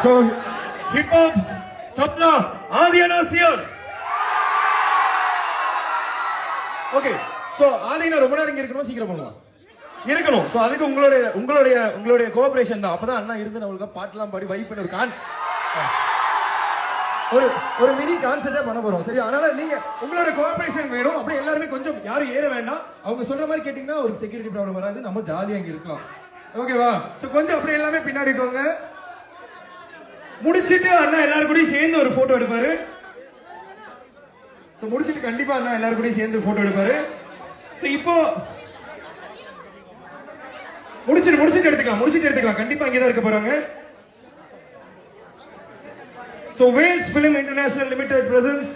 So, hip hop, tabla, Adiyana here. Okay, so Adiyana ரொம்ப நேரம் இங்க இருக்கணும், சீக்கிரம் பண்ணலாம். இருக்கணும். சோ அதுக்கு உங்களுடைய கோஆபரேஷன் தான். அப்பதான் அண்ணா இருந்து நம்மளுக்கு பாட்டுலாம் பாடி வைப் பண்ணி ஒரு மினி கான்செப்டே பண்ண போறோம். சரி, அதனால நீங்க உங்களோட கோஆபரேஷன் வேணும். அப்படியே எல்லாருமே கொஞ்சம் யாரும் ஏற வேண்டாம். அவங்க சொல்ற மாதிரி கேட்டீங்கன்னா ஒரு செக்யூரிட்டி ப்ராப்ளம் வராது. நம்ம ஜாலியா இங்க இருக்கலாம். ஓகேவா? சோ கொஞ்சம் அப்படியே எல்லாமே பின்னாடி போங்க. முடிச்சிட்டு அண்ணா எல்லாரும் கூட சேர்ந்து ஒரு போட்டோ எடுப்பாரு. சோ முடிச்சிட்டு கண்டிப்பா அண்ணா எல்லாரும் கூட சேர்ந்து போட்டோ எடுப்பாரு. சோ இப்போ முடிச்சிட்டு எடுத்துக்கலாம். கண்டிப்பா இங்க தான் இருக்க போறாங்க. So Wales Film International Limited presents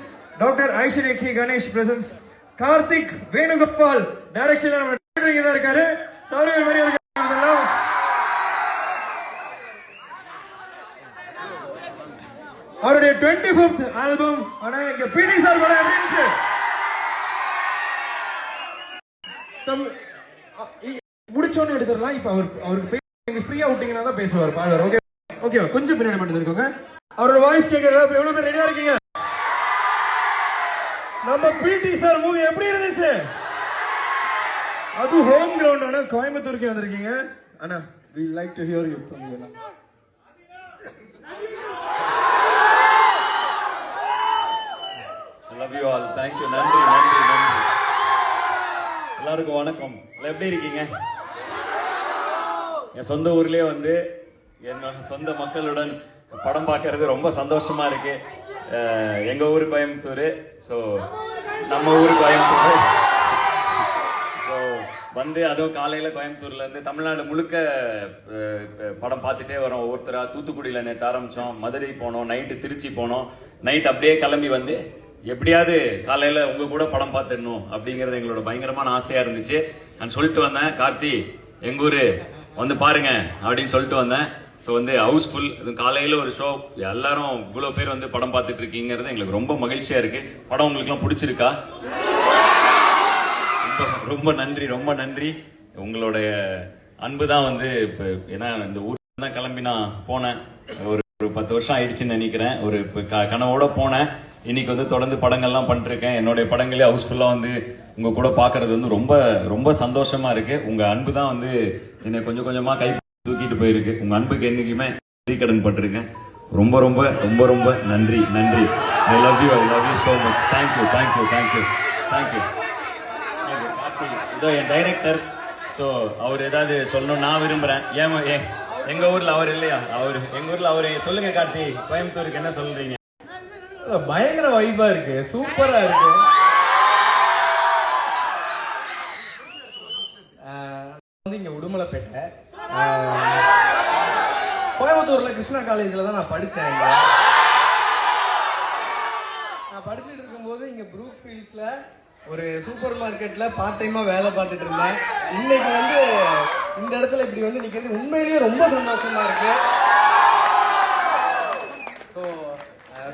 Dr. Aishwarya K. Ganesh presents Karthik Venugopal direction நம்ம டைரக்டர் இங்க தான் இருக்காரு. சாரி மாதிரி இருக்காங்க. அவருடைய 25th ஆல்பம் ஆனா இங்க பிடி சார் படம் எப்படி இருந்துச்சு? முடிச்சோன்னு எடுத்துடலாம். இப்ப அவருக்கு ஃப்ரீயா விட்டீங்கன்னா தான் பேசுவார் பாடுவார். ஓகே ஓகேவா? கொஞ்சம் பின்னாடி மட்டும் இருக்கோங்க. அவரோட வாய்ஸ் கேட்கறதா எவ்வளவு பேர் ரெடியா இருக்கீங்க? நம்ம பிடி சார் மூவி எப்படி இருந்துச்சு? அது ஹோம் கிரவுண்ட் ஆனா கோயம்புத்தூருக்கு வந்திருக்கீங்க. அண்ணா we like to hear you from you. I love you all. Thank you. நன்றி. எல்லாருக்கும் வணக்கம். எப்படி இருக்கீங்க? என் சொந்த ஊர்லயே வந்து என்னோட சொந்த மக்களுடன் படம் பார்க்கறது ரொம்ப சந்தோஷமா இருக்கு. எங்க ஊரு கோயம்புத்தூர். ஸோ நம்ம ஊரு கோயம்புத்தூர். ஸோ வந்து அதுவும் காலையில கோயம்புத்தூர்ல இருந்து தமிழ்நாடு முழுக்க படம் பார்த்துட்டே வரோம். ஒவ்வொருத்தரா தூத்துக்குடியில நேற்று ஆரம்பிச்சோம், மதுரை போனோம், நைட்டு திருச்சி போனோம், நைட் அப்படியே கிளம்பி வந்து எப்படியாவது காலையில உங்க கூட படம் பார்த்துடணும் அப்படிங்கறது எங்களோட பயங்கரமான ஆசையா இருந்துச்சு. நான் சொல்லிட்டு வந்தேன், கார்த்தி எங்க ஊரு வந்து பாருங்க அப்படின்னு சொல்லிட்டு வந்தேன். ஸோ வந்து ஹவுஸ்ஃபுல். காலையில ஒரு ஷோ, எல்லாரும் இவ்வளவு பேர் வந்து படம் பார்த்துட்டு இருக்கீங்கிறது எங்களுக்கு ரொம்ப மகிழ்ச்சியா இருக்கு. படம் உங்களுக்கு எல்லாம் பிடிச்சிருக்கா? ரொம்ப நன்றி. உங்களுடைய அன்பு தான் வந்து இப்ப ஏன்னா இந்த ஊருக்கு தான் கிளம்பி நான் போனேன். ஒரு 10 வருஷம் ஆயிடுச்சுன்னு நினைக்கிறேன். ஒரு கனவோட போனேன். இன்னைக்கு வந்து தொடர்ந்து படங்கள்லாம் பண்ணிருக்கேன். என்னுடைய படங்களே ஹவுஸ்ஃபுல்லா வந்து உங்க கூட பாக்குறது வந்து ரொம்ப ரொம்ப சந்தோஷமா இருக்கு. உங்க அன்பு தான் வந்து என்னை கொஞ்சம் கொஞ்சமா கை தூக்கிட்டு போயிருக்கு. உங்க அன்புக்கு என்னைக்குமே கடன் பட்டிருக்கேன். ரொம்ப நன்றி. I love you so much. Thank you. இதோ என் டைரக்டர். ஸோ அவர் ஏதாவது சொல்லணும் நான் விரும்புறேன். எங்க ஊர்ல அவர் இல்லையா? எங்க ஊர்ல அவரு சொல்லுங்க கார்த்தி, கோயம்புத்தூருக்கு என்ன சொல்றீங்க? பயங்கர வைபா இருக்கு, சூப்பரா இருக்கு. இங்க உடுமலைப்பேட்டை, கோயம்புத்தூர்ல கிருஷ்ணா காலேஜ்ல தான் நான் படிச்சேன். நான் படிச்சுட்டு இருக்கும்போது இங்க ப்ரூக் ஃபீல்ட்ஸ்ல ஒரு சூப்பர் மார்க்கெட்ல பார்ட் டைமா வேலை பார்த்துட்டு இருந்தேன். இன்னைக்கு வந்து இந்த இடத்துல இப்படி வந்து நிக்கிறது உண்மையிலேயே ரொம்ப சந்தோஷமா இருக்கு. ஸோ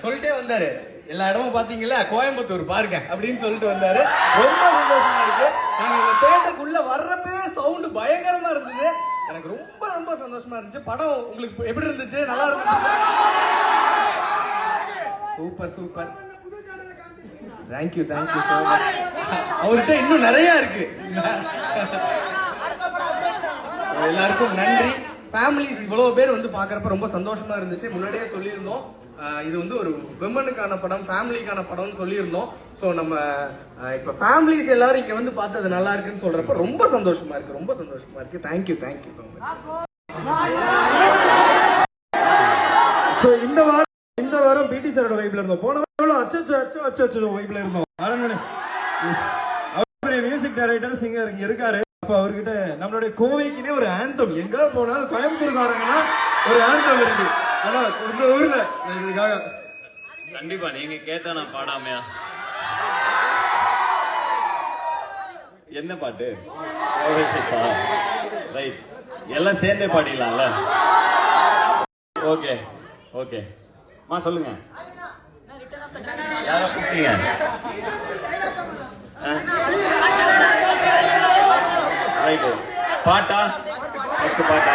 சொல்லிட்டே வந்தாரு, எல்லா இடமும் பாத்தீங்களா கோயம்புத்தூர் பாருங்க அப்படின்னு சொல்லிட்டு வந்தாரு. ரொம்ப சந்தோஷமா இருக்கு. நாங்க இந்த தேட்டருக்குள்ள வர்றப்பவே சவுண்ட் பயங்கரமா இருந்தது. எனக்கு ரொம்ப சந்தோஷமா இருந்துச்சு. படம் உங்களுக்கு எப்படி இருந்துச்சு? நல்லா இருந்துச்சு. சூப்பர். Thank you so much. அவர்கிட்ட இன்னும் நிறைய இருக்கு. எல்லாருக்கும் நன்றி. ஃபேமிலிஸ் இவ்வளவு பேர் வந்து பாக்குறப்ப ரொம்ப சந்தோஷமா இருந்துச்சு. முன்னாடியே சொல்லியிருந்தோம், இது வந்து ஒரு விமனுக்கான படம், ஃபேமிலிக்கான படம்னு சொல்லியிருந்தோம். ஸோ நம்ம இப்ப ஃபேமிலிஸ் எல்லாரும் இங்க வந்து பார்த்தது நல்லா இருக்குன்னு சொல்றப்ப ரொம்ப சந்தோஷமா இருக்கு. Thank you so much. ஸோ இந்த வாரம் பிடி சாரோட வைப்ல இருந்தோம். போன வாரம் அச்சோ வைப்ல இருந்தோம். அவர் மியூசிக் டைரக்டர், சிங்கர் இங்க இருக்காரு. அப்ப அவர்கிட்ட நம்மளுடைய கோவைக்குனே ஒரு ஆந்தம், எங்க போனாலும் கோயம்புத்தூர்காரங்கன்னா ஒரு ஆந்தம் இருக்கு. ஆனா உங்க ஊர்ல இதுக்காக கண்டிப்பா நீங்க கேட்டா நான் பாடாமையா? என்ன பாட்டு? ரைட், எல்லாம் சேர்ந்தே பாடிடலாம்ல. ஓகே மா சொல்லுங்க, யார கூப்பிட்டீங்க? ரைட், பாட்டா? ஃபர்ஸ்ட் பாட்டா?